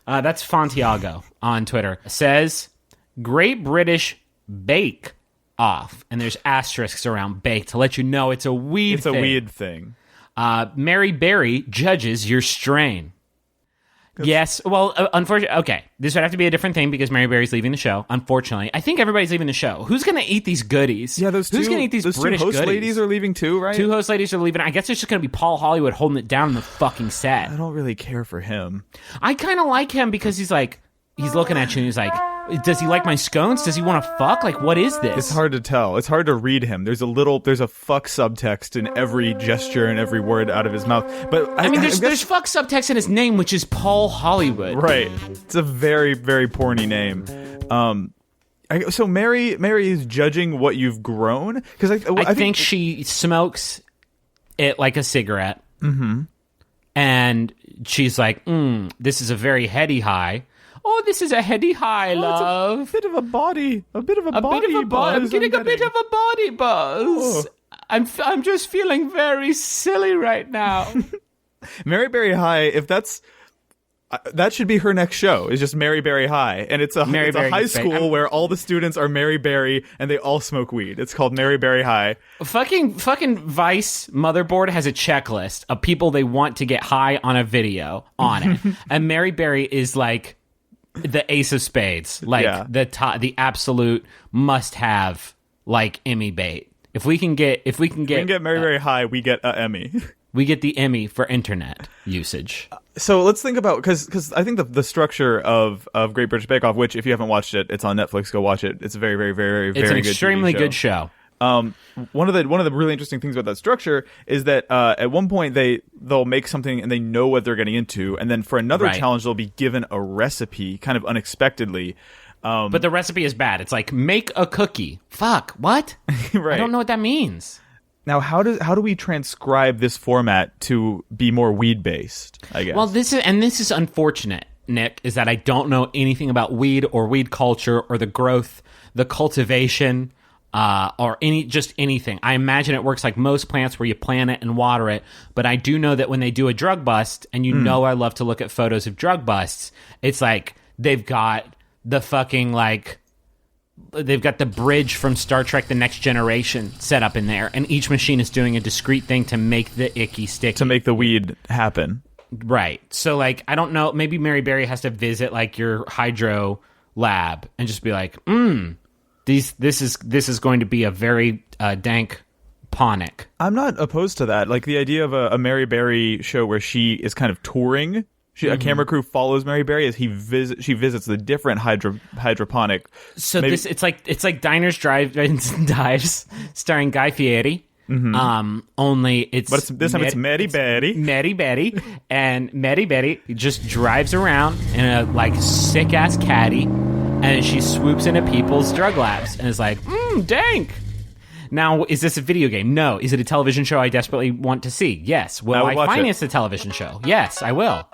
That's Fontiago on Twitter. Says, Great British Bake Off. And there's asterisks around bake to let you know it's a weed thing. It's a weed thing. Mary Berry judges your strain. Yes, well, unfortunately, okay. This would have to be a different thing because Mary Berry's leaving the show. Unfortunately, I think everybody's leaving the show. Who's going to eat these goodies? Yeah, Who's going to eat these British two host goodies? ladies are leaving too, right? Two host ladies are leaving. I guess it's just going to be Paul Hollywood holding it down in the fucking set. I don't really care for him. I kind of like him because he's looking at you and he's like, does he like my scones? Does he want to fuck? Like, what is this? It's hard to tell. It's hard to read him. There's a fuck subtext in every gesture and every word out of his mouth. But I mean, there's fuck subtext in his name, which is Paul Hollywood. Right. It's a very, very porny name. So Mary is judging what you've grown? Because I think she smokes it like a cigarette. Mm-hmm. And she's like, this is a very heady high. Oh, this is a heady high, love. It's a bit of a body. A bit of a body buzz. I'm getting a bit of a body buzz. Oh. I'm just feeling very silly right now. Mary Berry High, if that's... that should be her next show. Is just Mary Berry High, and it's a high school where all the students are Mary Berry and they all smoke weed. It's called Mary Berry High. Fucking Vice Motherboard has a checklist of people they want to get high on a video on it, and Mary Berry is like the ace of spades, like the absolute must-have, like Emmy bait. If we can get Mary Berry High, we get an Emmy. We get the Emmy for internet usage. So let's think about, because I think the structure of Great British Bake Off, which if you haven't watched it, it's on Netflix. Go watch it. It's a very, very, very, very good. It's an extremely good show. One of the really interesting things about that structure is that at one point they'll make something and they know what they're getting into, and then for another challenge they'll be given a recipe kind of unexpectedly. But the recipe is bad. It's like, make a cookie. Fuck, what? Right. I don't know what that means. Now, how do we transcribe this format to be more weed based? I guess. Well, this is unfortunate, Nick, is that I don't know anything about weed or weed culture or the growth, the cultivation, or anything. I imagine it works like most plants where you plant it and water it. But I do know that when they do a drug bust, and know I love to look at photos of drug busts, it's like they've got the fucking they've got the bridge from Star Trek The Next Generation set up in there, and each machine is doing a discrete thing to make the icky sticky. To make the weed happen. Right. So, I don't know, maybe Mary Berry has to visit, your hydro lab and just be like, this is going to be a very dank ponic. I'm not opposed to that. Like, the idea of a Mary Berry show where she is kind of touring. A camera crew follows Mary Berry as she visits the different hydroponic. So it's like Diners, Drive-Ins, and Dives, starring Guy Fieri. Mm-hmm. Only it's this time it's Mary Berry. Mary Berry, and Mary Berry just drives around in a sick ass caddy, and she swoops into people's drug labs and is like, dank. Now, is this a video game? No. Is it a television show I desperately want to see? Yes. Will I finance the television show? Yes, I will.